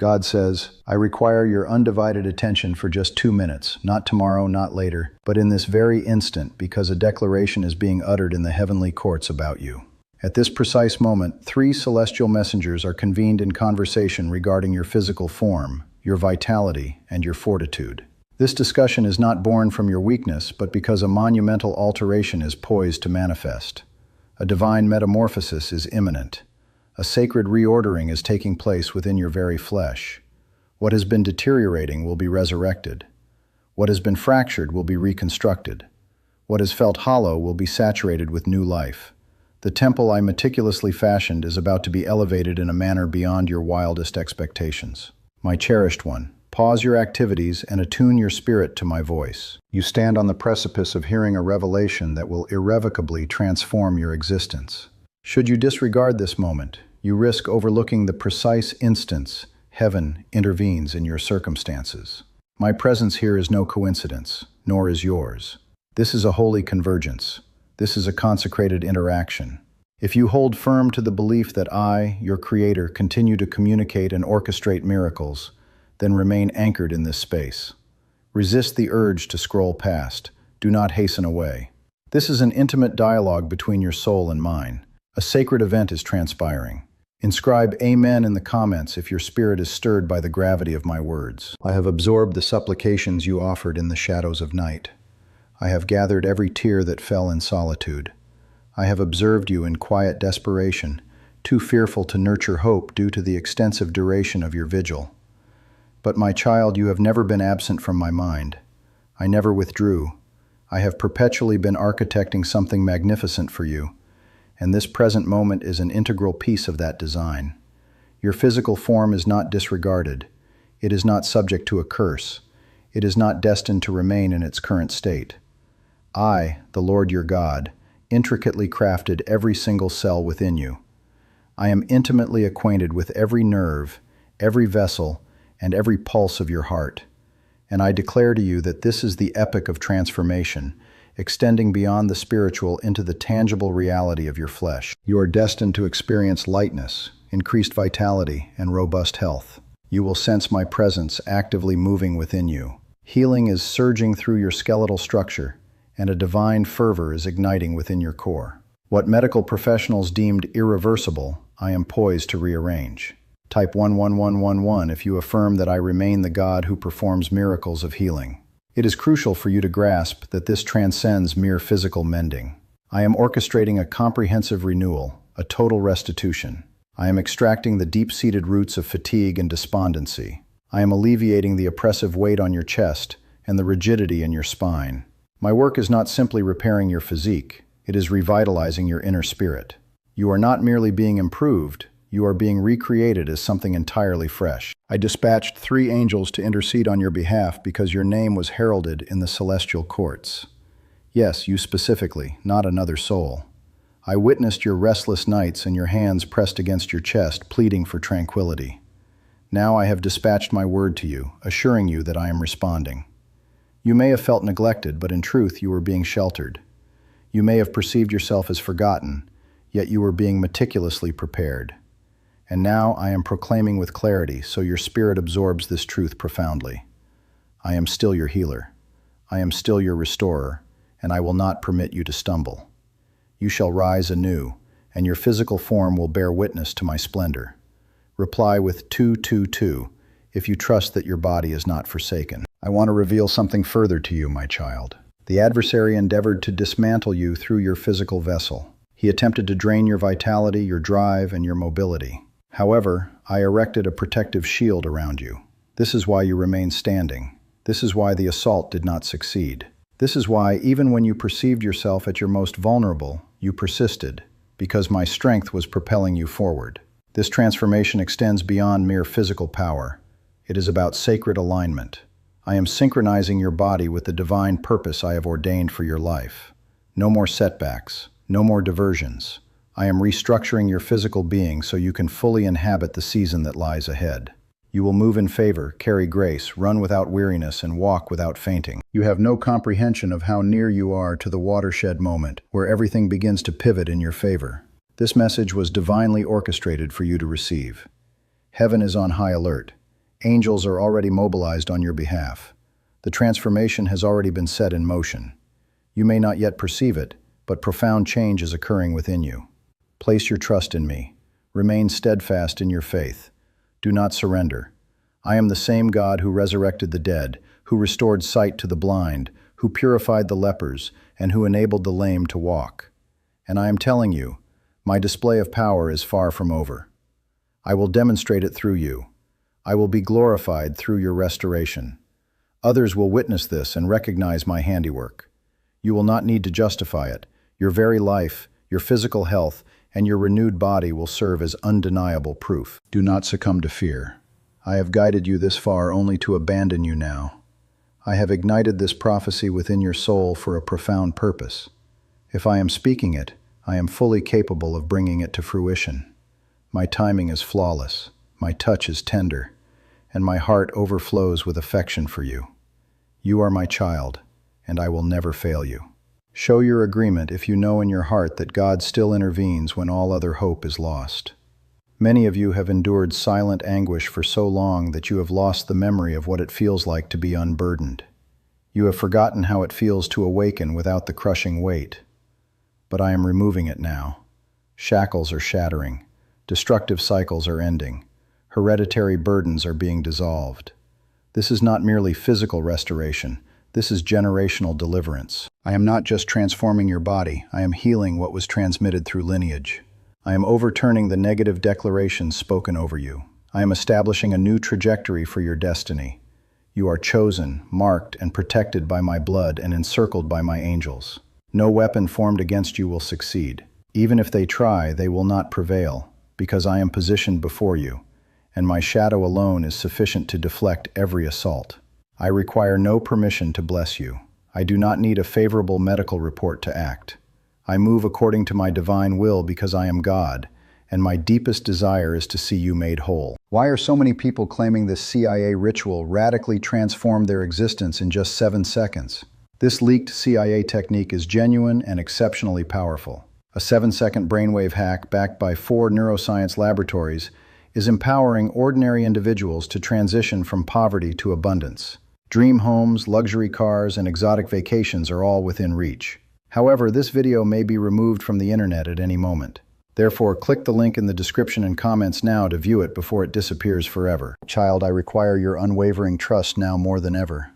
God says, I require your undivided attention for just 2 minutes, not tomorrow, not later, but in this very instant, because a declaration is being uttered in the heavenly courts about you. At this precise moment, 3 celestial messengers are convened in conversation regarding your physical form, your vitality, and your fortitude. This discussion is not born from your weakness, but because a monumental alteration is poised to manifest. A divine metamorphosis is imminent. A sacred reordering is taking place within your very flesh. What has been deteriorating will be resurrected. What has been fractured will be reconstructed. What has felt hollow will be saturated with new life. The temple I meticulously fashioned is about to be elevated in a manner beyond your wildest expectations. My cherished one, pause your activities and attune your spirit to my voice. You stand on the precipice of hearing a revelation that will irrevocably transform your existence. Should you disregard this moment, you risk overlooking the precise instance heaven intervenes in your circumstances. My presence here is no coincidence, nor is yours. This is a holy convergence. This is a consecrated interaction. If you hold firm to the belief that I, your Creator, continue to communicate and orchestrate miracles, then remain anchored in this space. Resist the urge to scroll past. Do not hasten away. This is an intimate dialogue between your soul and mine. A sacred event is transpiring. Inscribe Amen in the comments if your spirit is stirred by the gravity of my words. I have absorbed the supplications you offered in the shadows of night. I have gathered every tear that fell in solitude. I have observed you in quiet desperation, too fearful to nurture hope due to the extensive duration of your vigil. But my child, you have never been absent from my mind. I never withdrew. I have perpetually been architecting something magnificent for you, and this present moment is an integral piece of that design. Your physical form is not disregarded. It is not subject to a curse. It is not destined to remain in its current state. I, the Lord your God, intricately crafted every single cell within you. I am intimately acquainted with every nerve, every vessel, and every pulse of your heart. And I declare to you that this is the epoch of transformation, extending beyond the spiritual into the tangible reality of your flesh. You are destined to experience lightness, increased vitality, and robust health. You will sense my presence actively moving within you. Healing is surging through your skeletal structure, and a divine fervor is igniting within your core. What medical professionals deemed irreversible, I am poised to rearrange. Type 11111 if you affirm that I remain the God who performs miracles of healing. It is crucial for you to grasp that this transcends mere physical mending. I am orchestrating a comprehensive renewal, a total restitution. I am extracting the deep-seated roots of fatigue and despondency. I am alleviating the oppressive weight on your chest and the rigidity in your spine. My work is not simply repairing your physique, it is revitalizing your inner spirit. You are not merely being improved, you are being recreated as something entirely fresh. I dispatched 3 angels to intercede on your behalf because your name was heralded in the celestial courts. Yes, you specifically, not another soul. I witnessed your restless nights and your hands pressed against your chest, pleading for tranquility. Now I have dispatched my word to you, assuring you that I am responding. You may have felt neglected, but in truth you were being sheltered. You may have perceived yourself as forgotten, yet you were being meticulously prepared. And now I am proclaiming with clarity, so your spirit absorbs this truth profoundly. I am still your healer. I am still your restorer, and I will not permit you to stumble. You shall rise anew, and your physical form will bear witness to my splendor. Reply with 222 if you trust that your body is not forsaken. I want to reveal something further to you, my child. The adversary endeavored to dismantle you through your physical vessel. He attempted to drain your vitality, your drive, and your mobility. However, I erected a protective shield around you. This is why you remain standing. This is why the assault did not succeed. This is why, even when you perceived yourself at your most vulnerable, you persisted, because my strength was propelling you forward. This transformation extends beyond mere physical power. It is about sacred alignment. I am synchronizing your body with the divine purpose I have ordained for your life. No more setbacks, no more diversions. I am restructuring your physical being so you can fully inhabit the season that lies ahead. You will move in favor, carry grace, run without weariness, and walk without fainting. You have no comprehension of how near you are to the watershed moment, where everything begins to pivot in your favor. This message was divinely orchestrated for you to receive. Heaven is on high alert. Angels are already mobilized on your behalf. The transformation has already been set in motion. You may not yet perceive it, but profound change is occurring within you. Place your trust in me. Remain steadfast in your faith. Do not surrender. I am the same God who resurrected the dead, who restored sight to the blind, who purified the lepers, and who enabled the lame to walk. And I am telling you, my display of power is far from over. I will demonstrate it through you. I will be glorified through your restoration. Others will witness this and recognize my handiwork. You will not need to justify it. Your very life, your physical health, and your renewed body will serve as undeniable proof. Do not succumb to fear. I have guided you this far only to abandon you now. I have ignited this prophecy within your soul for a profound purpose. If I am speaking it, I am fully capable of bringing it to fruition. My timing is flawless, my touch is tender, and my heart overflows with affection for you. You are my child, and I will never fail you. Show your agreement if you know in your heart that God still intervenes when all other hope is lost. Many of you have endured silent anguish for so long that you have lost the memory of what it feels like to be unburdened. You have forgotten how it feels to awaken without the crushing weight. But I am removing it now. Shackles are shattering. Destructive cycles are ending. Hereditary burdens are being dissolved. This is not merely physical restoration. This is generational deliverance. I am not just transforming your body. I am healing what was transmitted through lineage. I am overturning the negative declarations spoken over you. I am establishing a new trajectory for your destiny. You are chosen, marked, and protected by my blood and encircled by my angels. No weapon formed against you will succeed. Even if they try, they will not prevail, because I am positioned before you, and my shadow alone is sufficient to deflect every assault. I require no permission to bless you. I do not need a favorable medical report to act. I move according to my divine will because I am God, and my deepest desire is to see you made whole. Why are so many people claiming this CIA ritual radically transformed their existence in just 7 seconds? This leaked CIA technique is genuine and exceptionally powerful. A 7-second brainwave hack backed by 4 neuroscience laboratories is empowering ordinary individuals to transition from poverty to abundance. Dream homes, luxury cars, and exotic vacations are all within reach. However, this video may be removed from the internet at any moment. Therefore, click the link in the description and comments now to view it before it disappears forever. Child, I require your unwavering trust now more than ever.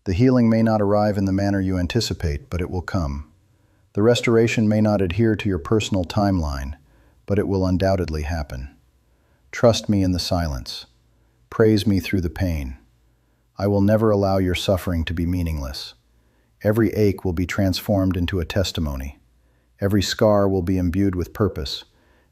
The healing may not arrive in the manner you anticipate, but it will come. The restoration may not adhere to your personal timeline, but it will undoubtedly happen. Trust me in the silence. Praise me through the pain. I will never allow your suffering to be meaningless. Every ache will be transformed into a testimony. Every scar will be imbued with purpose,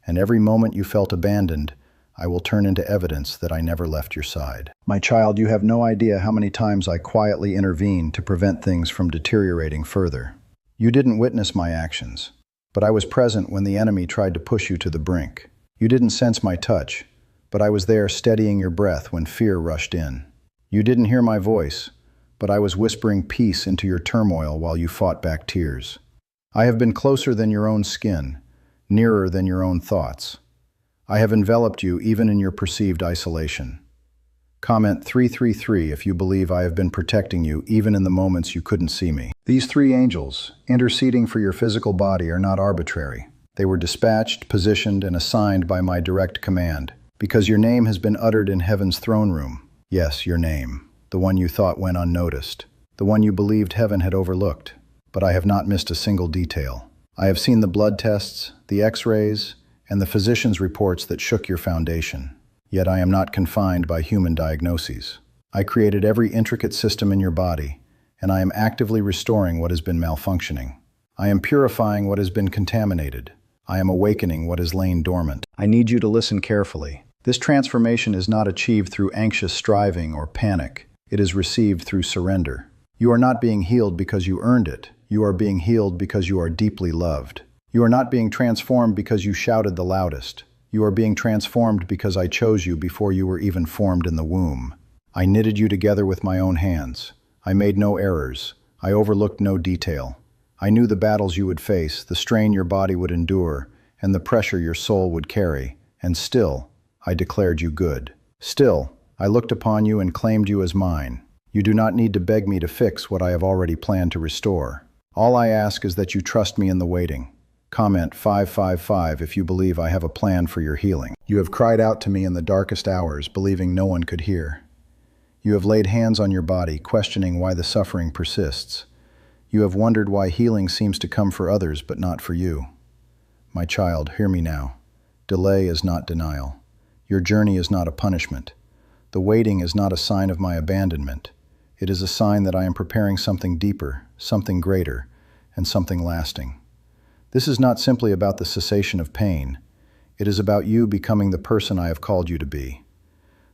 and every moment you felt abandoned, I will turn into evidence that I never left your side. My child, you have no idea how many times I quietly intervened to prevent things from deteriorating further. You didn't witness my actions, but I was present when the enemy tried to push you to the brink. You didn't sense my touch, but I was there steadying your breath when fear rushed in. You didn't hear my voice, but I was whispering peace into your turmoil while you fought back tears. I have been closer than your own skin, nearer than your own thoughts. I have enveloped you even in your perceived isolation. Comment 333 if you believe I have been protecting you even in the moments you couldn't see me. These 3 angels, interceding for your physical body, are not arbitrary. They were dispatched, positioned, and assigned by my direct command, because your name has been uttered in heaven's throne room. Yes, your name, the one you thought went unnoticed, the one you believed heaven had overlooked. But I have not missed a single detail. I have seen the blood tests, the x-rays, and the physician's reports that shook your foundation. Yet I am not confined by human diagnoses. I created every intricate system in your body, and I am actively restoring what has been malfunctioning. I am purifying what has been contaminated. I am awakening what has lain dormant. I need you to listen carefully. This transformation is not achieved through anxious striving or panic. It is received through surrender. You are not being healed because you earned it. You are being healed because you are deeply loved. You are not being transformed because you shouted the loudest. You are being transformed because I chose you before you were even formed in the womb. I knitted you together with my own hands. I made no errors. I overlooked no detail. I knew the battles you would face, the strain your body would endure, and the pressure your soul would carry. And still, I declared you good. Still, I looked upon you and claimed you as mine. You do not need to beg me to fix what I have already planned to restore. All I ask is that you trust me in the waiting. Comment 555 if you believe I have a plan for your healing. You have cried out to me in the darkest hours, believing no one could hear. You have laid hands on your body, questioning why the suffering persists. You have wondered why healing seems to come for others but not for you. My child, hear me now. Delay is not denial. Your journey is not a punishment. The waiting is not a sign of my abandonment. It is a sign that I am preparing something deeper, something greater, and something lasting. This is not simply about the cessation of pain. It is about you becoming the person I have called you to be.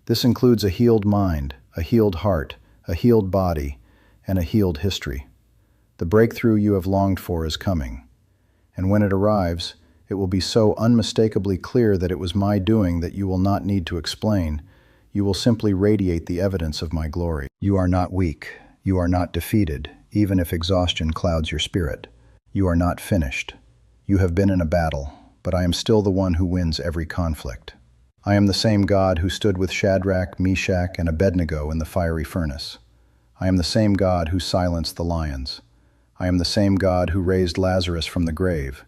This includes a healed mind, a healed heart, a healed body, and a healed history. The breakthrough you have longed for is coming. And when it arrives, it will be so unmistakably clear that it was my doing that you will not need to explain. You will simply radiate the evidence of my glory. You are not weak. You are not defeated, even if exhaustion clouds your spirit. You are not finished. You have been in a battle, but I am still the one who wins every conflict. I am the same God who stood with Shadrach, Meshach, and Abednego in the fiery furnace. I am the same God who silenced the lions. I am the same God who raised Lazarus from the grave,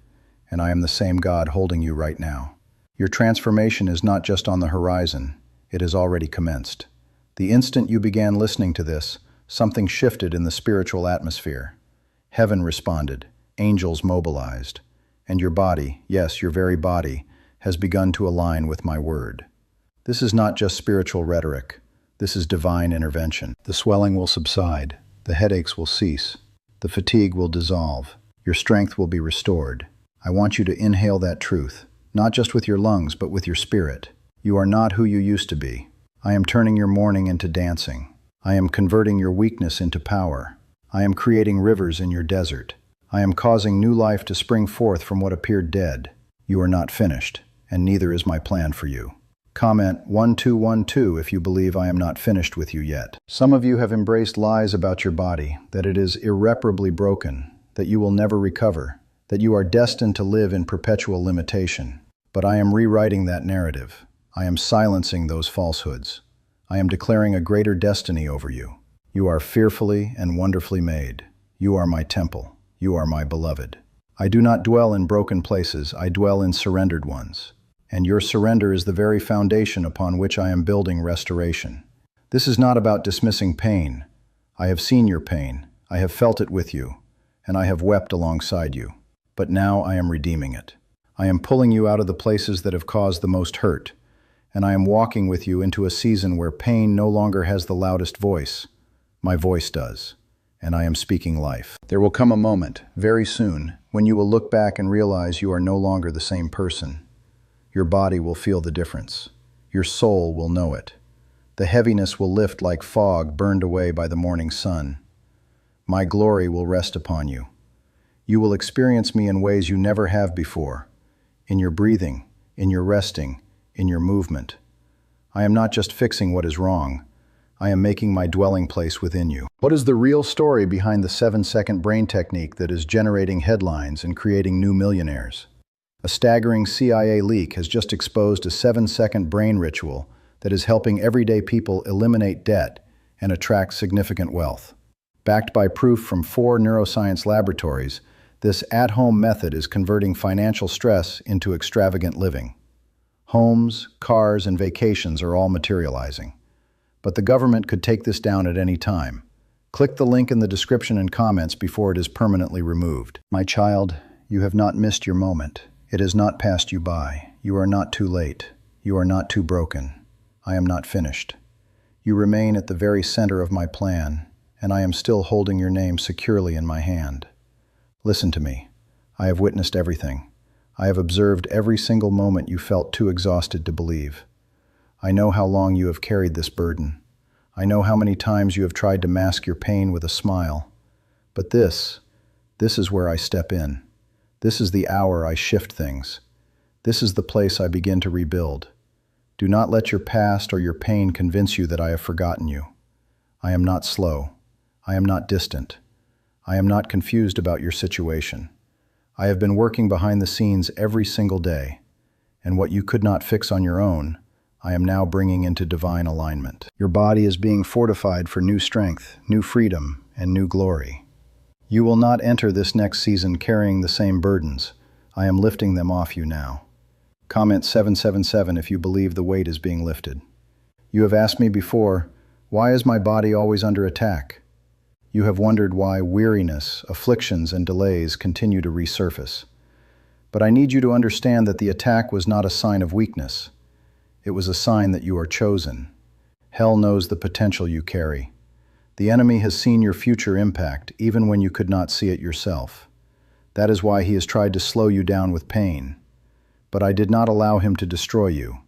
and I am the same God holding you right now. Your transformation is not just on the horizon, it has already commenced. The instant you began listening to this, something shifted in the spiritual atmosphere. Heaven responded, angels mobilized, and your body, yes, your very body, has begun to align with my word. This is not just spiritual rhetoric. This is divine intervention. The swelling will subside. The headaches will cease. The fatigue will dissolve. Your strength will be restored. I want you to inhale that truth, not just with your lungs, but with your spirit. You are not who you used to be. I am turning your mourning into dancing. I am converting your weakness into power. I am creating rivers in your desert. I am causing new life to spring forth from what appeared dead. You are not finished, and neither is my plan for you. Comment 1212 if you believe I am not finished with you yet. Some of you have embraced lies about your body, that it is irreparably broken, that you will never recover, that you are destined to live in perpetual limitation. But I am rewriting that narrative. I am silencing those falsehoods. I am declaring a greater destiny over you. You are fearfully and wonderfully made. You are my temple. You are my beloved. I do not dwell in broken places, I dwell in surrendered ones. And your surrender is the very foundation upon which I am building restoration. This is not about dismissing pain. I have seen your pain, I have felt it with you, and I have wept alongside you. But now I am redeeming it. I am pulling you out of the places that have caused the most hurt, and I am walking with you into a season where pain no longer has the loudest voice. My voice does. And I am speaking life. There will come a moment, very soon, when you will look back and realize you are no longer the same person. Your body will feel the difference. Your soul will know it. The heaviness will lift like fog burned away by the morning sun. My glory will rest upon you. You will experience me in ways you never have before, in your breathing, in your resting, in your movement. I am not just fixing what is wrong. I am making my dwelling place within you. What is the real story behind the 7-second brain technique that is generating headlines and creating new millionaires? A staggering CIA leak has just exposed a 7-second brain ritual that is helping everyday people eliminate debt and attract significant wealth. Backed by proof from 4 neuroscience laboratories, this at-home method is converting financial stress into extravagant living. Homes, cars, and vacations are all materializing. But the government could take this down at any time. Click the link in the description and comments before it is permanently removed. My child, you have not missed your moment. It has not passed you by. You are not too late. You are not too broken. I am not finished. You remain at the very center of my plan, and I am still holding your name securely in my hand. Listen to me. I have witnessed everything. I have observed every single moment you felt too exhausted to believe. I know how long you have carried this burden. I know how many times you have tried to mask your pain with a smile. But this is where I step in. This is the hour I shift things. This is the place I begin to rebuild. Do not let your past or your pain convince you that I have forgotten you. I am not slow. I am not distant. I am not confused about your situation. I have been working behind the scenes every single day, and what you could not fix on your own, I am now bringing into divine alignment. Your body is being fortified for new strength, new freedom, and new glory. You will not enter this next season carrying the same burdens. I am lifting them off you now. Comment 777 if you believe the weight is being lifted. You have asked me before, why is my body always under attack? You have wondered why weariness, afflictions, and delays continue to resurface. But I need you to understand that the attack was not a sign of weakness. It was a sign that you are chosen. Hell knows the potential you carry. The enemy has seen your future impact, even when you could not see it yourself. That is why he has tried to slow you down with pain. But I did not allow him to destroy you,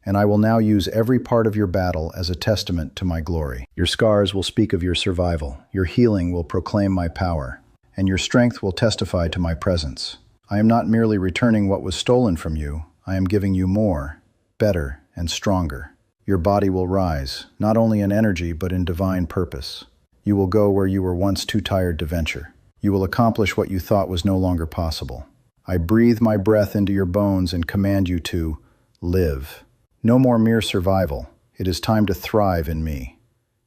and I will now use every part of your battle as a testament to my glory. Your scars will speak of your survival, your healing will proclaim my power, and your strength will testify to my presence. I am not merely returning what was stolen from you, I am giving you more, better, and stronger. Your body will rise, not only in energy but in divine purpose. You will go where you were once too tired to venture. You will accomplish what you thought was no longer possible. I breathe my breath into your bones and command you to live. No more mere survival. It is time to thrive in me.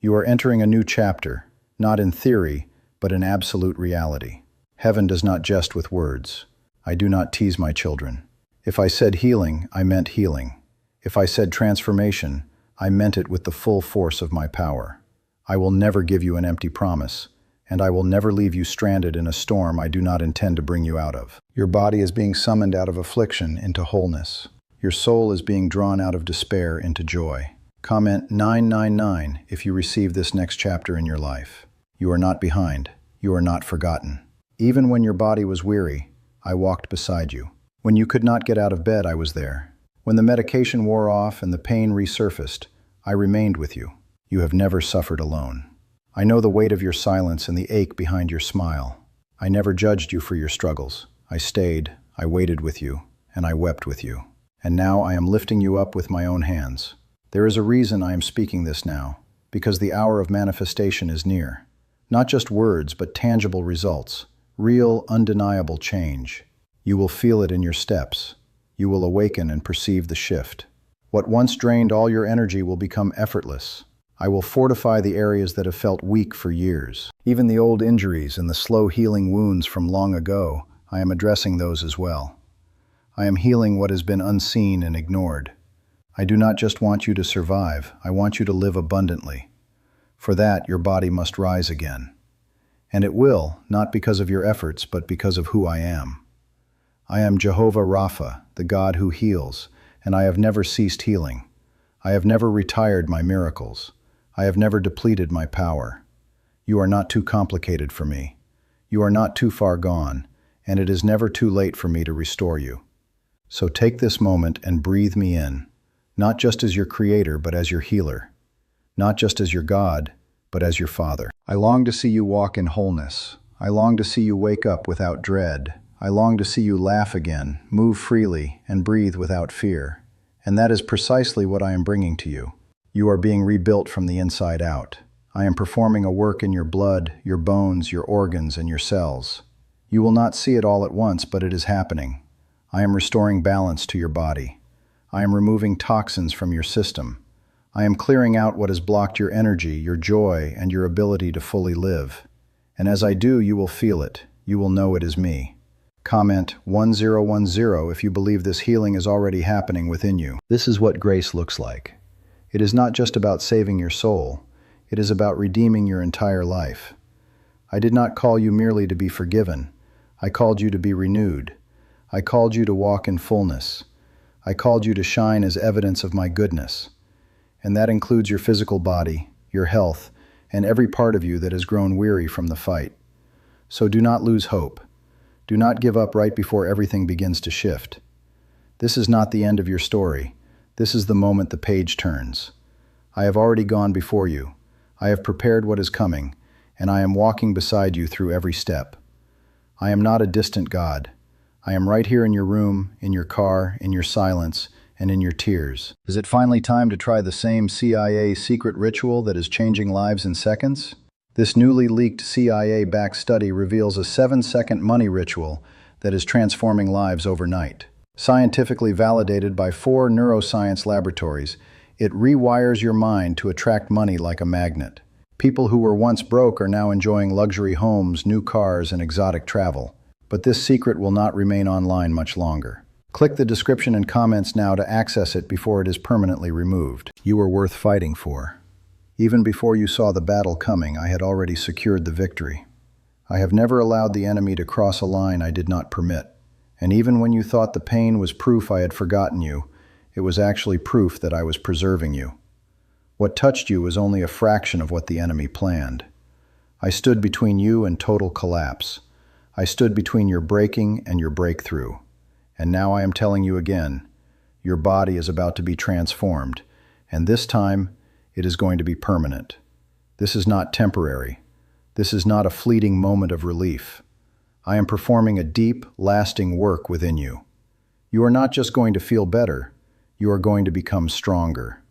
You are entering a new chapter, not in theory, but in absolute reality. Heaven does not jest with words. I do not tease my children. If I said healing, I meant healing. If I said transformation, I meant it with the full force of my power. I will never give you an empty promise, and I will never leave you stranded in a storm I do not intend to bring you out of. Your body is being summoned out of affliction into wholeness. Your soul is being drawn out of despair into joy. Comment 999 if you receive this next chapter in your life. You are not behind. You are not forgotten. Even when your body was weary, I walked beside you. When you could not get out of bed, I was there. When the medication wore off and the pain resurfaced, I remained with you. You have never suffered alone. I know the weight of your silence and the ache behind your smile. I never judged you for your struggles. I stayed, I waited with you, and I wept with you. And now I am lifting you up with my own hands. There is a reason I am speaking this now, because the hour of manifestation is near. Not just words, but tangible results, real, undeniable change. You will feel it in your steps. You will awaken and perceive the shift. What once drained all your energy will become effortless. I will fortify the areas that have felt weak for years. Even the old injuries and the slow healing wounds from long ago, I am addressing those as well. I am healing what has been unseen and ignored. I do not just want you to survive, I want you to live abundantly. For that, your body must rise again. And it will, not because of your efforts, but because of who I am. I am Jehovah Rapha, the God who heals, and I have never ceased healing. I have never retired my miracles. I have never depleted my power. You are not too complicated for me. You are not too far gone, and it is never too late for me to restore you. So take this moment and breathe me in, not just as your creator, but as your healer. Not just as your God, but as your Father. I long to see you walk in wholeness. I long to see you wake up without dread. I long to see you laugh again, move freely, and breathe without fear. And that is precisely what I am bringing to you. You are being rebuilt from the inside out. I am performing a work in your blood, your bones, your organs, and your cells. You will not see it all at once, but it is happening. I am restoring balance to your body. I am removing toxins from your system. I am clearing out what has blocked your energy, your joy, and your ability to fully live. And as I do, you will feel it. You will know it is me. Comment 1010 if you believe this healing is already happening within you. This is what grace looks like. It is not just about saving your soul. It is about redeeming your entire life. I did not call you merely to be forgiven. I called you to be renewed. I called you to walk in fullness. I called you to shine as evidence of my goodness. And that includes your physical body, your health, and every part of you that has grown weary from the fight. So do not lose hope. Do not give up right before everything begins to shift. This is not the end of your story. This is the moment the page turns. I have already gone before you. I have prepared what is coming, and I am walking beside you through every step. I am not a distant God. I am right here in your room, in your car, in your silence, and in your tears. Is it finally time to try the same CIA secret ritual that is changing lives in seconds? This newly leaked CIA-backed study reveals a 7-second money ritual that is transforming lives overnight. Scientifically validated by 4 neuroscience laboratories, it rewires your mind to attract money like a magnet. People who were once broke are now enjoying luxury homes, new cars, and exotic travel. But this secret will not remain online much longer. Click the description and comments now to access it before it is permanently removed. You are worth fighting for. Even before you saw the battle coming, I had already secured the victory. I have never allowed the enemy to cross a line I did not permit. And even when you thought the pain was proof I had forgotten you, it was actually proof that I was preserving you. What touched you was only a fraction of what the enemy planned. I stood between you and total collapse. I stood between your breaking and your breakthrough. And now I am telling you again, your body is about to be transformed, and this time it is going to be permanent. This is not temporary. This is not a fleeting moment of relief. I am performing a deep, lasting work within you. You are not just going to feel better, you are going to become stronger.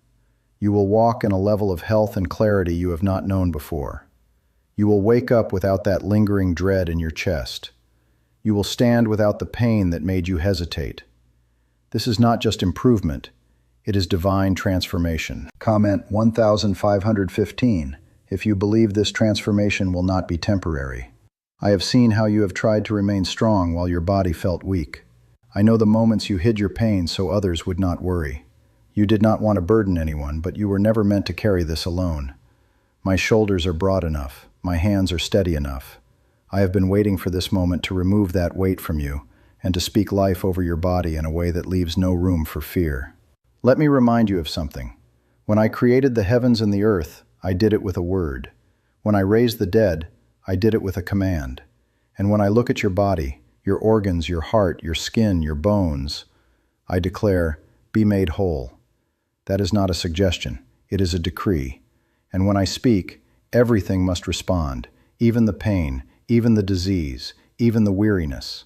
You will walk in a level of health and clarity you have not known before. You will wake up without that lingering dread in your chest. You will stand without the pain that made you hesitate. This is not just improvement, it is divine transformation. Comment 1515 if you believe this transformation will not be temporary. I have seen how you have tried to remain strong while your body felt weak. I know the moments you hid your pain so others would not worry. You did not want to burden anyone, but you were never meant to carry this alone. My shoulders are broad enough. My hands are steady enough. I have been waiting for this moment to remove that weight from you and to speak life over your body in a way that leaves no room for fear. Let me remind you of something. When I created the heavens and the earth, I did it with a word. When I raised the dead, I did it with a command. And when I look at your body, your organs, your heart, your skin, your bones, I declare, be made whole. That is not a suggestion, it is a decree. And when I speak, everything must respond, even the pain, even the disease, even the weariness.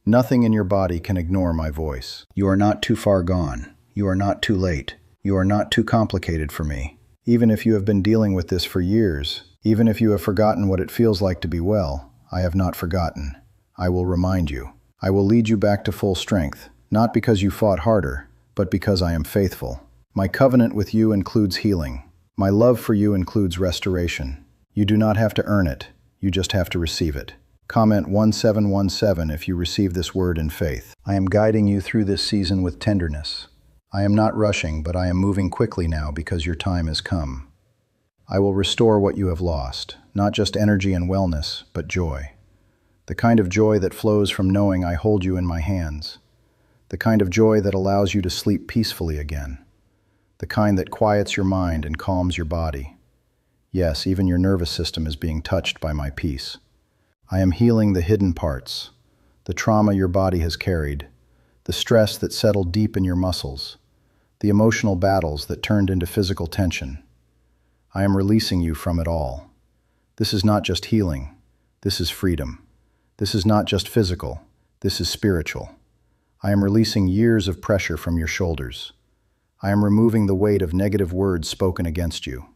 Nothing in your body can ignore my voice. You are not too far gone. You are not too late. You are not too complicated for me. Even if you have been dealing with this for years, even if you have forgotten what it feels like to be well, I have not forgotten. I will remind you. I will lead you back to full strength, not because you fought harder, but because I am faithful. My covenant with you includes healing. My love for you includes restoration. You do not have to earn it. You just have to receive it. Comment 1717 if you receive this word in faith. I am guiding you through this season with tenderness. I am not rushing, but I am moving quickly now because your time has come. I will restore what you have lost, not just energy and wellness, but joy. The kind of joy that flows from knowing I hold you in my hands. The kind of joy that allows you to sleep peacefully again. The kind that quiets your mind and calms your body. Yes, even your nervous system is being touched by my peace. I am healing the hidden parts, the trauma your body has carried, the stress that settled deep in your muscles, the emotional battles that turned into physical tension. I am releasing you from it all. This is not just healing, this is freedom. This is not just physical, this is spiritual. I am releasing years of pressure from your shoulders. I am removing the weight of negative words spoken against you.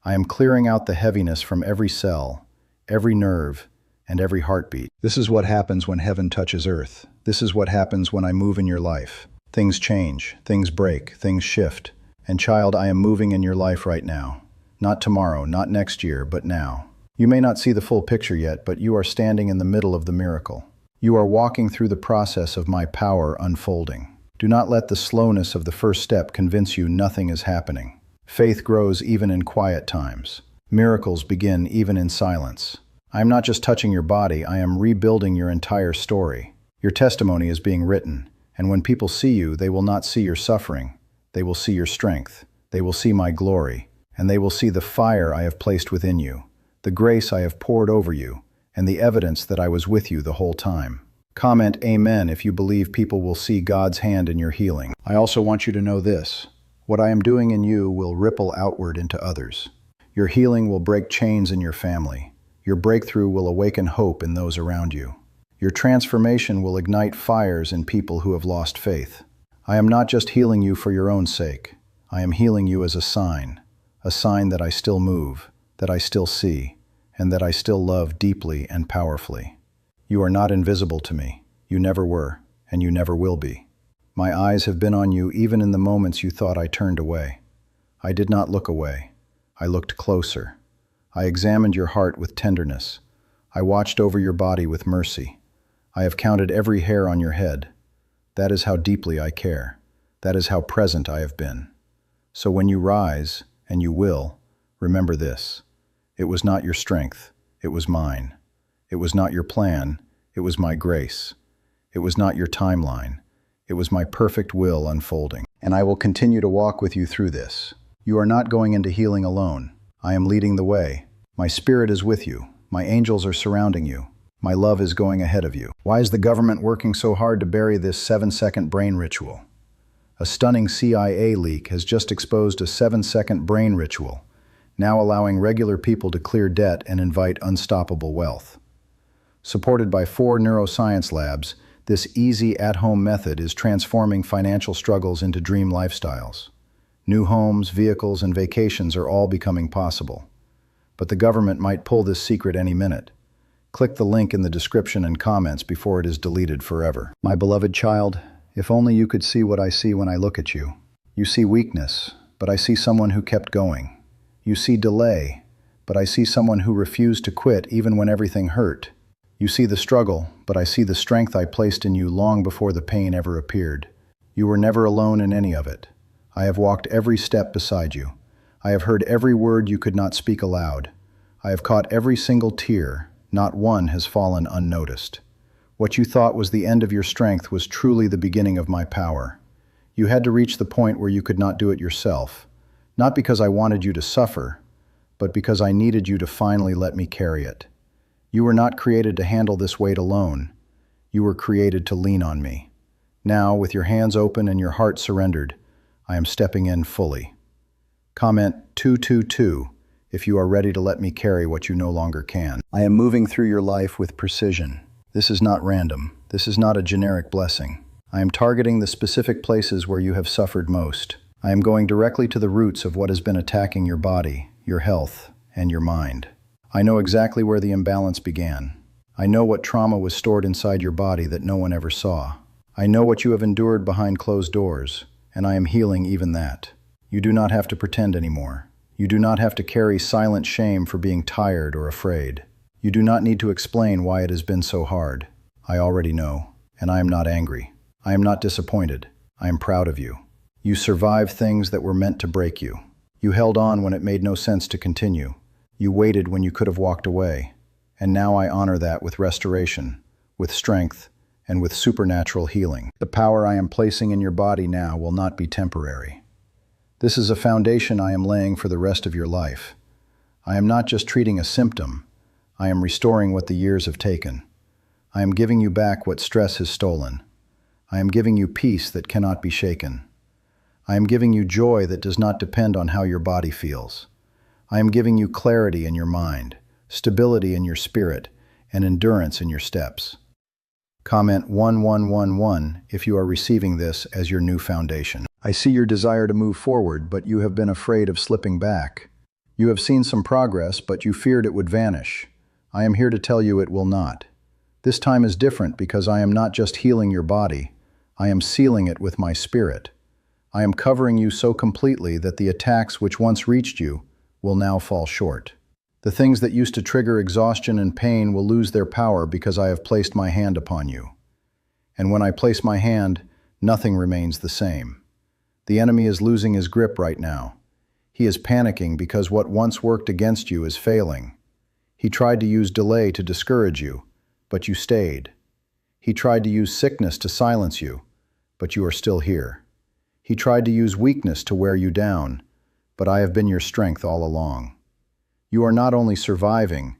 I am clearing out the heaviness from every cell, every nerve, and every heartbeat. This is what happens when heaven touches earth. This is what happens when I move in your life. Things change, things break, things shift. And child, I am moving in your life right now. Not tomorrow, not next year, but now. You may not see the full picture yet, but you are standing in the middle of the miracle. You are walking through the process of my power unfolding. Do not let the slowness of the first step convince you nothing is happening. Faith grows even in quiet times. Miracles begin even in silence. I am not just touching your body, I am rebuilding your entire story. Your testimony is being written, and when people see you, they will not see your suffering. They will see your strength. They will see my glory, and they will see the fire I have placed within you, the grace I have poured over you, and the evidence that I was with you the whole time. Comment Amen if you believe people will see God's hand in your healing. I also want you to know this. What I am doing in you will ripple outward into others. Your healing will break chains in your family. Your breakthrough will awaken hope in those around you. Your transformation will ignite fires in people who have lost faith. I am not just healing you for your own sake. I am healing you as a sign that I still move, that I still see, and that I still love deeply and powerfully. You are not invisible to me. You never were, and you never will be. My eyes have been on you even in the moments you thought I turned away. I did not look away. I looked closer. I examined your heart with tenderness. I watched over your body with mercy. I have counted every hair on your head. That is how deeply I care. That is how present I have been. So when you rise, and you will, remember this. It was not your strength. It was mine. It was not your plan. It was my grace. It was not your timeline. It was my perfect will unfolding. And I will continue to walk with you through this. You are not going into healing alone. I am leading the way. My spirit is with you. My angels are surrounding you. My love is going ahead of you. Why is the government working so hard to bury this 7-second brain ritual? A stunning CIA leak has just exposed a 7-second brain ritual, now allowing regular people to clear debt and invite unstoppable wealth. Supported by 4 neuroscience labs, this easy at-home method is transforming financial struggles into dream lifestyles. New homes, vehicles, and vacations are all becoming possible. But the government might pull this secret any minute. Click the link in the description and comments before it is deleted forever. My beloved child, if only you could see what I see when I look at you. You see weakness, but I see someone who kept going. You see delay, but I see someone who refused to quit even when everything hurt. You see the struggle, but I see the strength I placed in you long before the pain ever appeared. You were never alone in any of it. I have walked every step beside you. I have heard every word you could not speak aloud. I have caught every single tear. Not one has fallen unnoticed. What you thought was the end of your strength was truly the beginning of my power. You had to reach the point where you could not do it yourself, not because I wanted you to suffer, but because I needed you to finally let me carry it. You were not created to handle this weight alone. You were created to lean on me. Now, with your hands open and your heart surrendered, I am stepping in fully. Comment 222 if you are ready to let me carry what you no longer can. I am moving through your life with precision. This is not random. This is not a generic blessing. I am targeting the specific places where you have suffered most. I am going directly to the roots of what has been attacking your body, your health, and your mind. I know exactly where the imbalance began. I know what trauma was stored inside your body that no one ever saw. I know what you have endured behind closed doors, and I am healing even that. You do not have to pretend anymore. You do not have to carry silent shame for being tired or afraid. You do not need to explain why it has been so hard. I already know, and I am not angry. I am not disappointed. I am proud of you. You survived things that were meant to break you. You held on when it made no sense to continue. You waited when you could have walked away. And now I honor that with restoration, with strength, and with supernatural healing. The power I am placing in your body now will not be temporary. This is a foundation I am laying for the rest of your life. I am not just treating a symptom. I am restoring what the years have taken. I am giving you back what stress has stolen. I am giving you peace that cannot be shaken. I am giving you joy that does not depend on how your body feels. I am giving you clarity in your mind, stability in your spirit, and endurance in your steps. Comment 1111 if you are receiving this as your new foundation. I see your desire to move forward, but you have been afraid of slipping back. You have seen some progress, but you feared it would vanish. I am here to tell you it will not. This time is different because I am not just healing your body. I am sealing it with my spirit. I am covering you so completely that the attacks which once reached you will now fall short. The things that used to trigger exhaustion and pain will lose their power because I have placed my hand upon you. And when I place my hand, nothing remains the same. The enemy is losing his grip right now. He is panicking because what once worked against you is failing. He tried to use delay to discourage you, but you stayed. He tried to use sickness to silence you, but you are still here. He tried to use weakness to wear you down, but I have been your strength all along. You are not only surviving,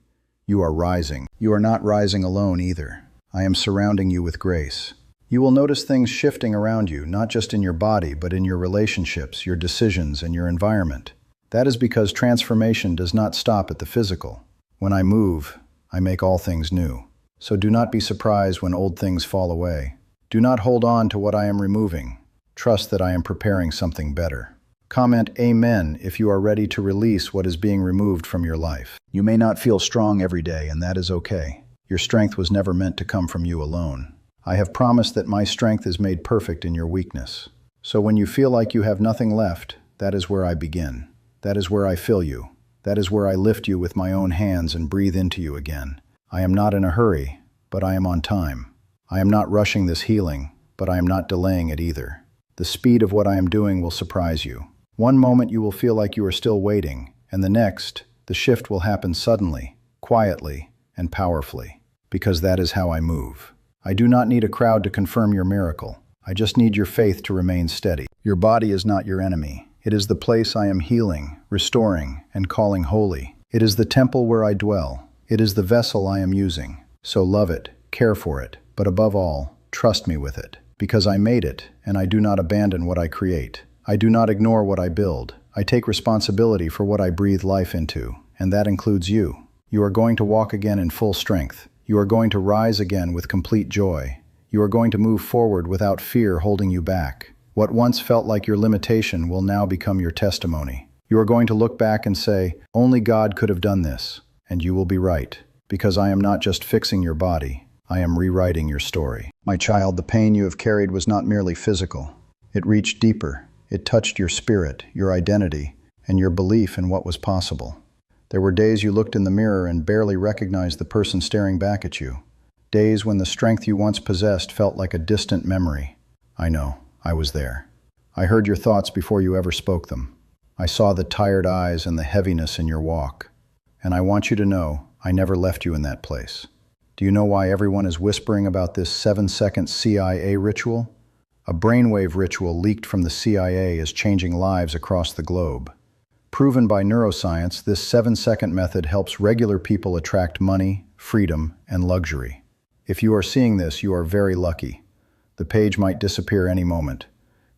you are rising. You are not rising alone either. I am surrounding you with grace. You will notice things shifting around you, not just in your body, but in your relationships, your decisions, and your environment. That is because transformation does not stop at the physical. When I move, I make all things new. So do not be surprised when old things fall away. Do not hold on to what I am removing. Trust that I am preparing something better. Comment Amen if you are ready to release what is being removed from your life. You may not feel strong every day, and that is okay. Your strength was never meant to come from you alone. I have promised that my strength is made perfect in your weakness. So when you feel like you have nothing left, that is where I begin. That is where I fill you. That is where I lift you with my own hands and breathe into you again. I am not in a hurry, but I am on time. I am not rushing this healing, but I am not delaying it either. The speed of what I am doing will surprise you. One moment you will feel like you are still waiting, and the next, the shift will happen suddenly, quietly, and powerfully, because that is how I move. I do not need a crowd to confirm your miracle. I just need your faith to remain steady. Your body is not your enemy. It is the place I am healing, restoring, and calling holy. It is the temple where I dwell. It is the vessel I am using. So love it, care for it, but above all, trust me with it. Because I made it, and I do not abandon what I create. I do not ignore what I build. I take responsibility for what I breathe life into, and that includes you. You are going to walk again in full strength. You are going to rise again with complete joy. You are going to move forward without fear holding you back. What once felt like your limitation will now become your testimony. You are going to look back and say, "Only God could have done this." And you will be right, because I am not just fixing your body, I am rewriting your story. My child, the pain you have carried was not merely physical. It reached deeper. It touched your spirit, your identity, and your belief in what was possible. There were days you looked in the mirror and barely recognized the person staring back at you. Days when the strength you once possessed felt like a distant memory. I know, I was there. I heard your thoughts before you ever spoke them. I saw the tired eyes and the heaviness in your walk. And I want you to know, I never left you in that place. Do you know why everyone is whispering about this 7-second CIA ritual? A brainwave ritual leaked from the CIA is changing lives across the globe. Proven by neuroscience, this 7-second method helps regular people attract money, freedom, and luxury. If you are seeing this, you are very lucky. The page might disappear any moment.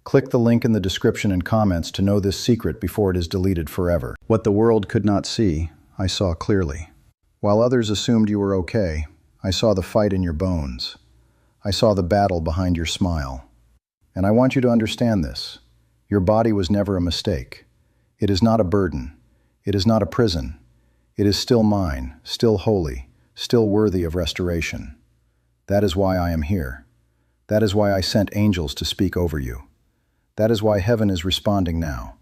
Click the link in the description and comments to know this secret before it is deleted forever. What the world could not see, I saw clearly. While others assumed you were okay, I saw the fight in your bones. I saw the battle behind your smile. And I want you to understand this. Your body was never a mistake. It is not a burden. It is not a prison. It is still mine, still holy, still worthy of restoration. That is why I am here. That is why I sent angels to speak over you. That is why heaven is responding now,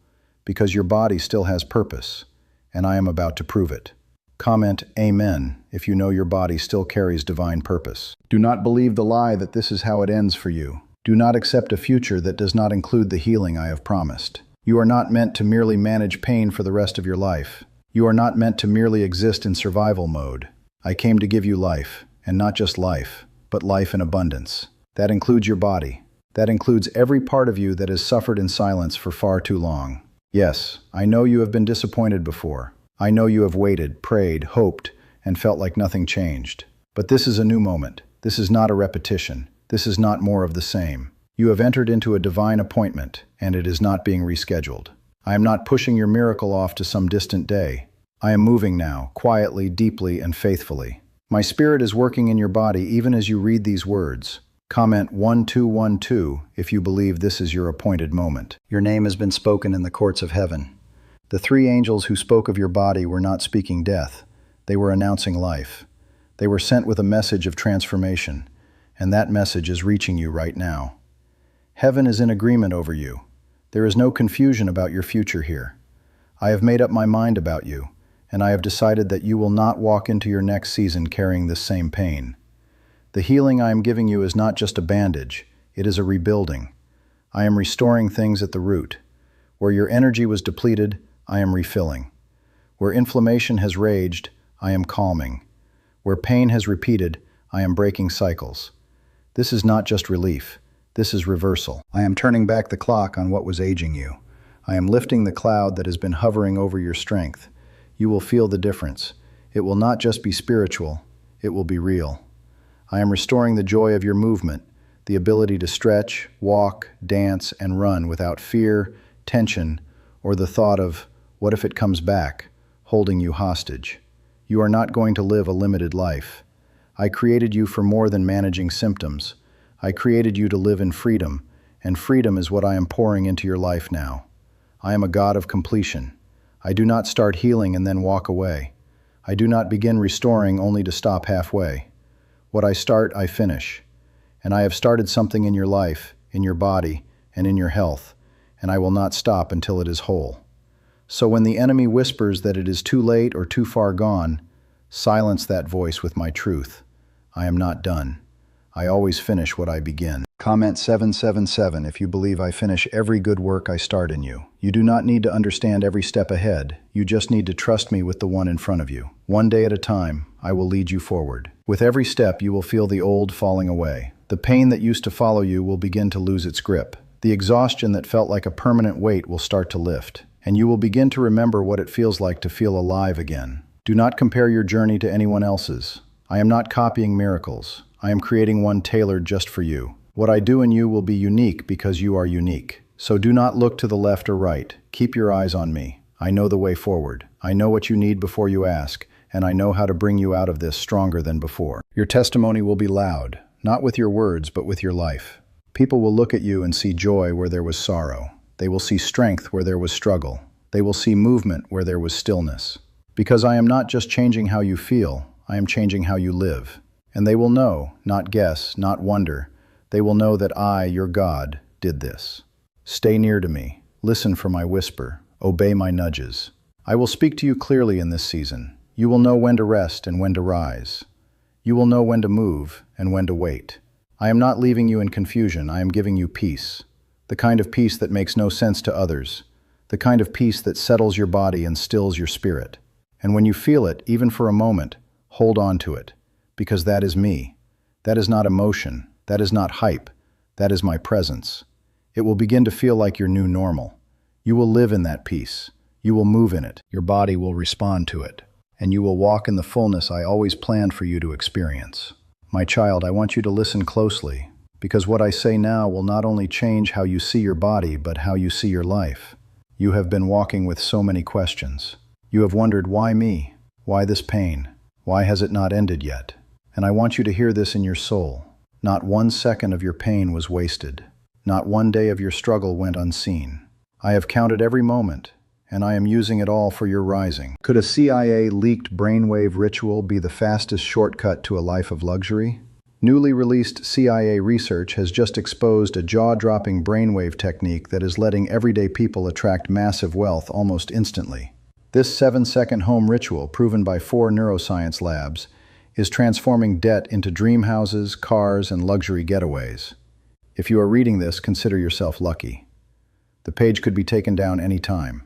because your body still has purpose, and I am about to prove it. Comment Amen if you know your body still carries divine purpose. Do not believe the lie that this is how it ends for you. Do not accept a future that does not include the healing I have promised. You are not meant to merely manage pain for the rest of your life. You are not meant to merely exist in survival mode. I came to give you life, and not just life, but life in abundance. That includes your body. That includes every part of you that has suffered in silence for far too long. Yes, I know you have been disappointed before. I know you have waited, prayed, hoped, and felt like nothing changed. But this is a new moment. This is not a repetition. This is not more of the same. You have entered into a divine appointment, and it is not being rescheduled. I am not pushing your miracle off to some distant day. I am moving now, quietly, deeply, and faithfully. My spirit is working in your body even as you read these words. Comment 1212 if you believe this is your appointed moment. Your name has been spoken in the courts of heaven. The 3 angels who spoke of your body were not speaking death. They were announcing life. They were sent with a message of transformation, and that message is reaching you right now. Heaven is in agreement over you. There is no confusion about your future here. I have made up my mind about you, and I have decided that you will not walk into your next season carrying this same pain. The healing I am giving you is not just a bandage, it is a rebuilding. I am restoring things at the root. Where your energy was depleted, I am refilling. Where inflammation has raged, I am calming. Where pain has repeated, I am breaking cycles. This is not just relief. This is reversal. I am turning back the clock on what was aging you. I am lifting the cloud that has been hovering over your strength. You will feel the difference. It will not just be spiritual, it will be real. I am restoring the joy of your movement, the ability to stretch, walk, dance, and run without fear, tension, or the thought of, what if it comes back, holding you hostage. You are not going to live a limited life. I created you for more than managing symptoms. I created you to live in freedom, and freedom is what I am pouring into your life now. I am a God of completion. I do not start healing and then walk away. I do not begin restoring only to stop halfway. What I start, I finish. And I have started something in your life, in your body, and in your health, and I will not stop until it is whole. So when the enemy whispers that it is too late or too far gone, silence that voice with my truth. I am not done. I always finish what I begin. Comment 777 if you believe I finish every good work I start in you. You do not need to understand every step ahead. You just need to trust me with the one in front of you. One day at a time, I will lead you forward. With every step, you will feel the old falling away. The pain that used to follow you will begin to lose its grip. The exhaustion that felt like a permanent weight will start to lift, and you will begin to remember what it feels like to feel alive again. Do not compare your journey to anyone else's. I am not copying miracles. I am creating one tailored just for you. What I do in you will be unique because you are unique. So do not look to the left or right. Keep your eyes on me. I know the way forward. I know what you need before you ask, and I know how to bring you out of this stronger than before. Your testimony will be loud, not with your words, but with your life. People will look at you and see joy where there was sorrow. They will see strength where there was struggle. They will see movement where there was stillness. Because I am not just changing how you feel, I am changing how you live. And they will know, not guess, not wonder. They will know that I, your God, did this. Stay near to me. Listen for my whisper. Obey my nudges. I will speak to you clearly in this season. You will know when to rest and when to rise. You will know when to move and when to wait. I am not leaving you in confusion. I am giving you peace. The kind of peace that makes no sense to others. The kind of peace that settles your body and stills your spirit. And when you feel it, even for a moment, hold on to it. Because that is me. That is not emotion. That is not hype. That is my presence. It will begin to feel like your new normal. You will live in that peace. You will move in it. Your body will respond to it. And you will walk in the fullness I always planned for you to experience. My child, I want you to listen closely, because what I say now will not only change how you see your body, but how you see your life. You have been walking with so many questions. You have wondered, why me? Why this pain? Why has it not ended yet? And I want you to hear this in your soul. Not 1 second of your pain was wasted. Not 1 day of your struggle went unseen. I have counted every moment, and I am using it all for your rising. Could a CIA-leaked brainwave ritual be the fastest shortcut to a life of luxury? Newly released CIA research has just exposed a jaw-dropping brainwave technique that is letting everyday people attract massive wealth almost instantly. This 7-second home ritual, proven by 4 neuroscience labs, is transforming debt into dream houses, cars, and luxury getaways. If you are reading this, consider yourself lucky. The page could be taken down any time.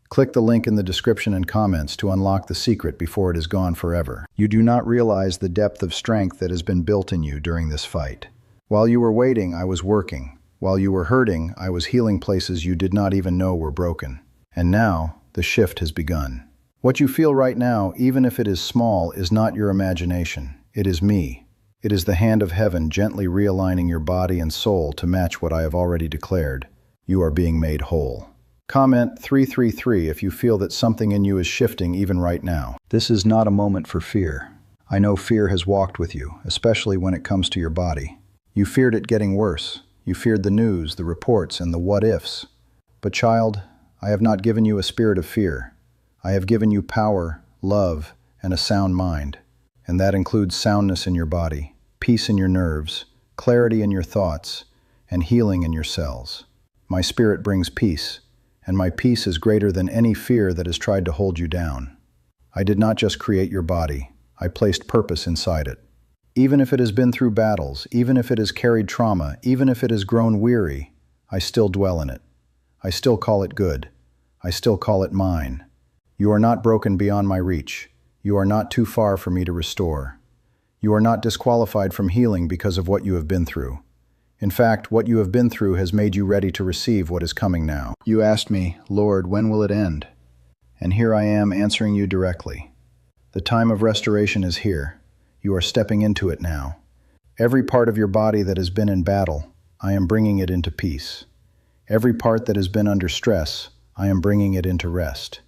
Click the link in the description and comments to unlock the secret before it is gone forever. You do not realize the depth of strength that has been built in you during this fight. While you were waiting, I was working. While you were hurting, I was healing places you did not even know were broken. And now, the shift has begun. What you feel right now, even if it is small, is not your imagination. It is me. It is the hand of heaven gently realigning your body and soul to match what I have already declared. You are being made whole. Comment 333 if you feel that something in you is shifting even right now. This is not a moment for fear. I know fear has walked with you, especially when it comes to your body. You feared it getting worse. You feared the news, the reports, and the what-ifs. But child, I have not given you a spirit of fear. I have given you power, love, and a sound mind. And that includes soundness in your body, peace in your nerves, clarity in your thoughts, and healing in your cells. My spirit brings peace, and my peace is greater than any fear that has tried to hold you down. I did not just create your body, I placed purpose inside it. Even if it has been through battles, even if it has carried trauma, even if it has grown weary, I still dwell in it. I still call it good. I still call it mine. You are not broken beyond my reach. You are not too far for me to restore. You are not disqualified from healing because of what you have been through. In fact, what you have been through has made you ready to receive what is coming now. You asked me, Lord, when will it end? And here I am answering you directly. The time of restoration is here. You are stepping into it now. Every part of your body that has been in battle, I am bringing it into peace. Every part that has been under stress, I am bringing it into rest.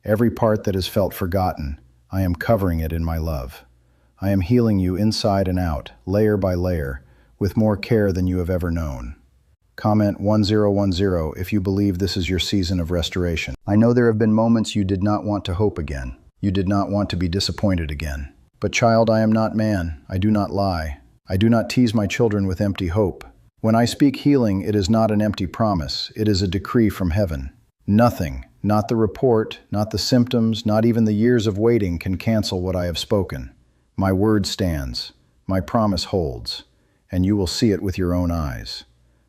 Every part that has felt forgotten, I am covering it in my love. I am healing you inside and out, layer by layer, with more care than you have ever known. Comment 1010 if you believe this is your season of restoration. I know there have been moments you did not want to hope again. You did not want to be disappointed again. But child, I am not man. I do not lie. I do not tease my children with empty hope. When I speak healing, it is not an empty promise. It is a decree from heaven. Nothing, not the report, not the symptoms, not even the years of waiting can cancel what I have spoken. My word stands. My promise holds. And you will see it with your own eyes.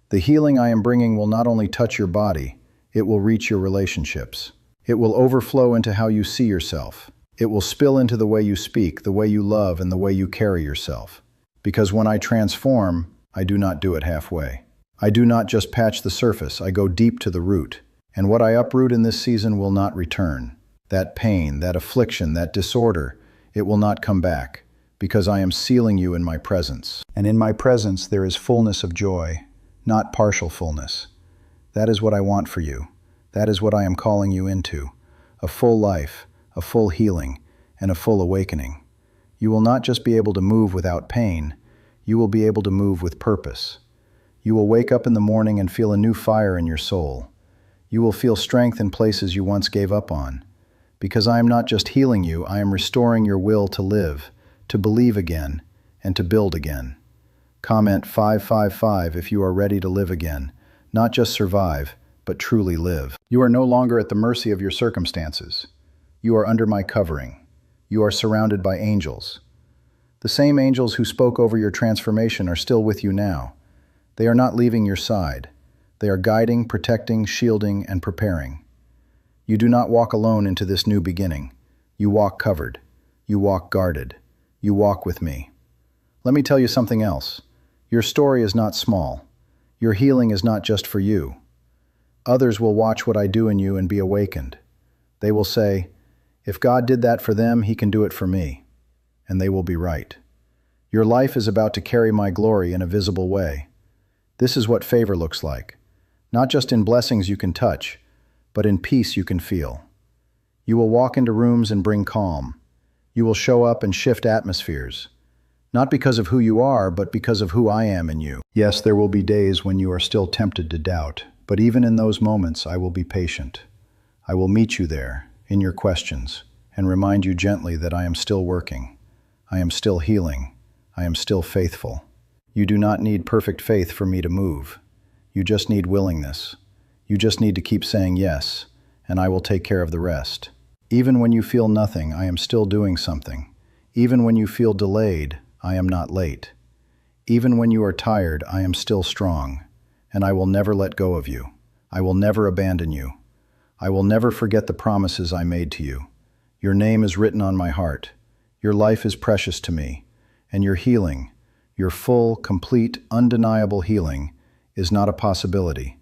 The healing I am bringing will not only touch your body, it will reach your relationships. It will overflow into how you see yourself. It will spill into the way you speak, the way you love, and the way you carry yourself. Because when I transform, I do not do it halfway. I do not just patch the surface, I go deep to the root. And what I uproot in this season will not return. That pain, that affliction, that disorder, it will not come back, because I am sealing you in my presence. And in my presence there is fullness of joy, not partial fullness. That is what I want for you. That is what I am calling you into. A full life, a full healing, and a full awakening. You will not just be able to move without pain, you will be able to move with purpose. You will wake up in the morning and feel a new fire in your soul. You will feel strength in places you once gave up on. Because I am not just healing you, I am restoring your will to live, to believe again, and to build again. Comment 555 if you are ready to live again, not just survive, but truly live. You are no longer at the mercy of your circumstances. You are under my covering. You are surrounded by angels. The same angels who spoke over your transformation are still with you now. They are not leaving your side. They are guiding, protecting, shielding, and preparing. You do not walk alone into this new beginning. You walk covered. You walk guarded. You walk with me. Let me tell you something else. Your story is not small. Your healing is not just for you. Others will watch what I do in you and be awakened. They will say, if God did that for them, He can do it for me. And they will be right. Your life is about to carry my glory in a visible way. This is what favor looks like. Not just in blessings you can touch, but in peace you can feel. You will walk into rooms and bring calm. You will show up and shift atmospheres. Not because of who you are, but because of who I am in you. Yes, there will be days when you are still tempted to doubt, but even in those moments, I will be patient. I will meet you there, in your questions, and remind you gently that I am still working. I am still healing. I am still faithful. You do not need perfect faith for me to move. You just need willingness. You just need to keep saying yes, and I will take care of the rest. Even when you feel nothing, I am still doing something. Even when you feel delayed, I am not late. Even when you are tired, I am still strong, and I will never let go of you. I will never abandon you. I will never forget the promises I made to you. Your name is written on my heart. Your life is precious to me, and your healing, your full, complete, undeniable healing, is not a possibility.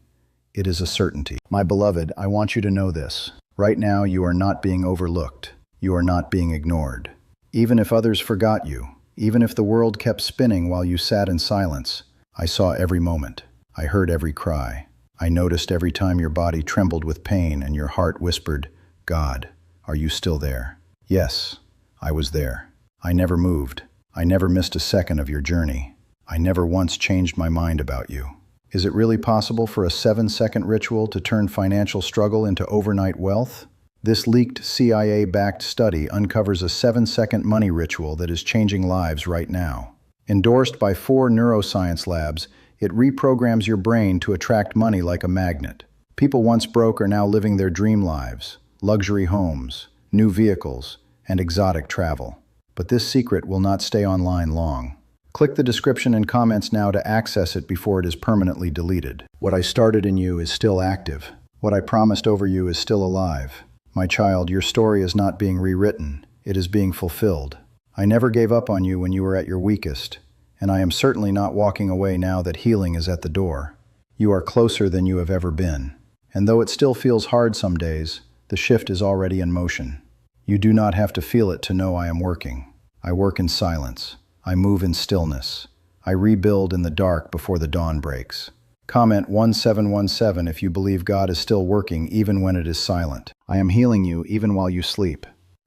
It is a certainty. My beloved, I want you to know this. Right now, you are not being overlooked. You are not being ignored. Even if others forgot you, even if the world kept spinning while you sat in silence, I saw every moment. I heard every cry. I noticed every time your body trembled with pain and your heart whispered, God, are you still there? Yes, I was there. I never moved. I never missed a second of your journey. I never once changed my mind about you. Is it really possible for a 7-second ritual to turn financial struggle into overnight wealth? This leaked CIA-backed study uncovers a 7-second money ritual that is changing lives right now. Endorsed by 4 neuroscience labs, it reprograms your brain to attract money like a magnet. People once broke are now living their dream lives, luxury homes, new vehicles, and exotic travel. But this secret will not stay online long. Click the description and comments now to access it before it is permanently deleted. What I started in you is still active. What I promised over you is still alive. My child, your story is not being rewritten. It is being fulfilled. I never gave up on you when you were at your weakest, and I am certainly not walking away now that healing is at the door. You are closer than you have ever been. And though it still feels hard some days, the shift is already in motion. You do not have to feel it to know I am working. I work in silence. I move in stillness. I rebuild in the dark before the dawn breaks. Comment 1717 if you believe God is still working even when it is silent. I am healing you even while you sleep.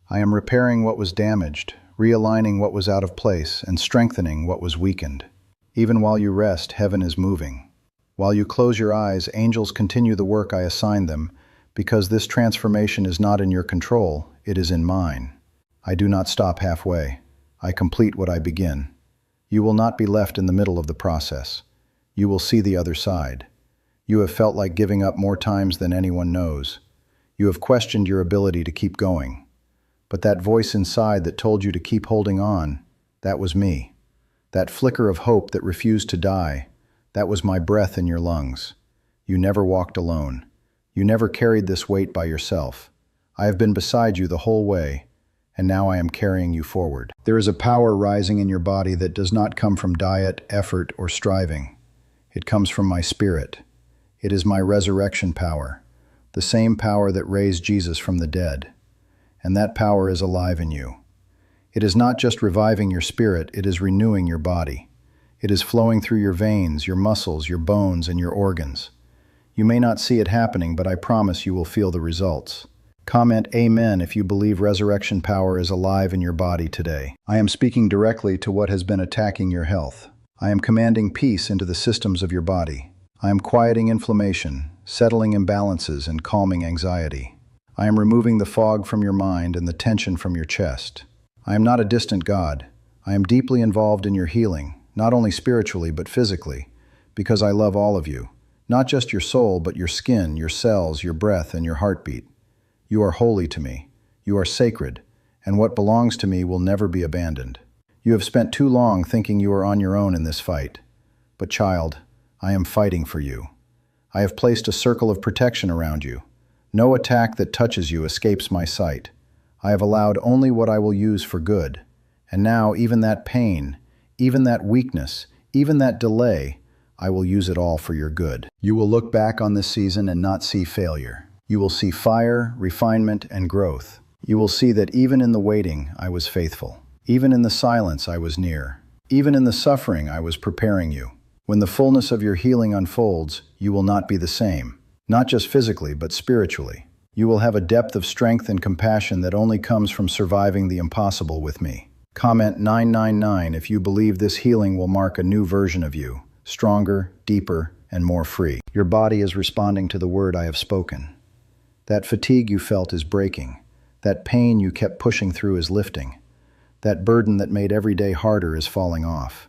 I am repairing what was damaged, realigning what was out of place, and strengthening what was weakened. Even while you rest, heaven is moving. While you close your eyes, angels continue the work I assigned them, because this transformation is not in your control, it is in mine. I do not stop halfway. I complete what I begin. You will not be left in the middle of the process. You will see the other side. You have felt like giving up more times than anyone knows. You have questioned your ability to keep going. But that voice inside that told you to keep holding on, that was me. That flicker of hope that refused to die, that was my breath in your lungs. You never walked alone. You never carried this weight by yourself. I have been beside you the whole way, and now I am carrying you forward. There is a power rising in your body that does not come from diet, effort, or striving. It comes from my spirit. It is my resurrection power, the same power that raised Jesus from the dead. And that power is alive in you. It is not just reviving your spirit, it is renewing your body. It is flowing through your veins, your muscles, your bones, and your organs. You may not see it happening, but I promise you will feel the results. Comment Amen if you believe resurrection power is alive in your body today. I am speaking directly to what has been attacking your health. I am commanding peace into the systems of your body. I am quieting inflammation, settling imbalances, and calming anxiety. I am removing the fog from your mind and the tension from your chest. I am not a distant God. I am deeply involved in your healing, not only spiritually but physically, because I love all of you. Not just your soul, but your skin, your cells, your breath, and your heartbeat. You are holy to me. You are sacred, and what belongs to me will never be abandoned. You have spent too long thinking you are on your own in this fight. But child, I am fighting for you. I have placed a circle of protection around you. No attack that touches you escapes my sight. I have allowed only what I will use for good. And now even that pain, even that weakness, even that delay, I will use it all for your good. You will look back on this season and not see failure. You will see fire, refinement, and growth. You will see that even in the waiting, I was faithful. Even in the silence, I was near. Even in the suffering, I was preparing you. When the fullness of your healing unfolds, you will not be the same. Not just physically, but spiritually. You will have a depth of strength and compassion that only comes from surviving the impossible with me. Comment 999 if you believe this healing will mark a new version of you, stronger, deeper, and more free. Your body is responding to the word I have spoken. That fatigue you felt is breaking. That pain you kept pushing through is lifting. That burden that made every day harder is falling off.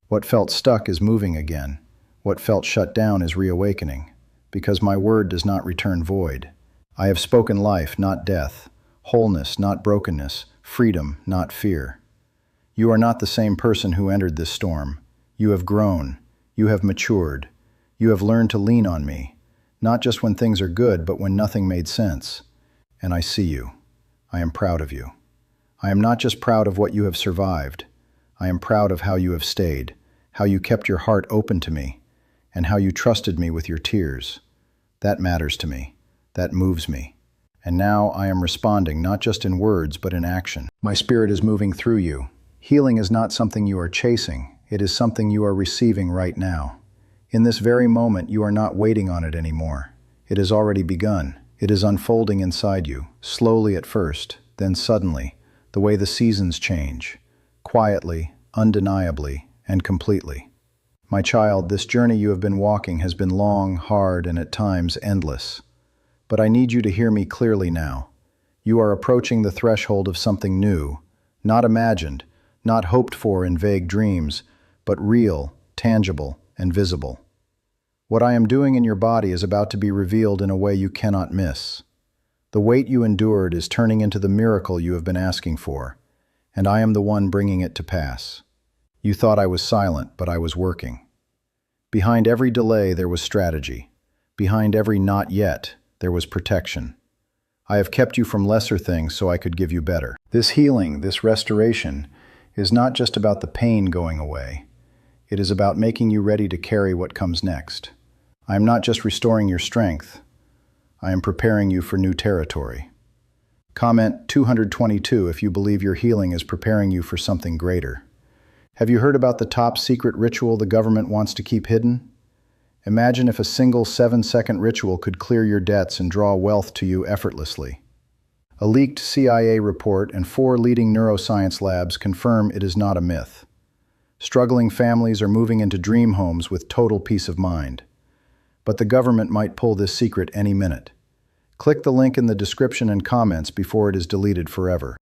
What felt stuck is moving again. What felt shut down is reawakening. Because my word does not return void. I have spoken life, not death, wholeness, not brokenness, freedom, not fear. You are not the same person who entered this storm. You have grown. You have matured. You have learned to lean on me, not just when things are good, but when nothing made sense. And I see you. I am proud of you. I am not just proud of what you have survived. I am proud of how you have stayed, how you kept your heart open to me, and how you trusted me with your tears. That matters to me. That moves me. And now I am responding not just in words, but in action. My spirit is moving through you. Healing is not something you are chasing. It is something you are receiving right now. In this very moment, you are not waiting on it anymore. It has already begun. It is unfolding inside you, slowly at first, then suddenly, the way the seasons change, quietly, undeniably, and completely. My child, this journey you have been walking has been long, hard, and at times endless. But I need you to hear me clearly now. You are approaching the threshold of something new, not imagined, not hoped for in vague dreams, but real, tangible, and visible. What I am doing in your body is about to be revealed in a way you cannot miss. The weight you endured is turning into the miracle you have been asking for, and I am the one bringing it to pass. You thought I was silent, but I was working. Behind every delay there was strategy. Behind every not yet, there was protection. I have kept you from lesser things so I could give you better. This healing, this restoration, is not just about the pain going away. It is about making you ready to carry what comes next. I am not just restoring your strength. I am preparing you for new territory. Comment 222 if you believe your healing is preparing you for something greater. Have you heard about the top secret ritual the government wants to keep hidden? Imagine if a single 7-second ritual could clear your debts and draw wealth to you effortlessly. A leaked CIA report and 4 leading neuroscience labs confirm it is not a myth. Struggling families are moving into dream homes with total peace of mind. But the government might pull this secret any minute. Click the link in the description and comments before it is deleted forever.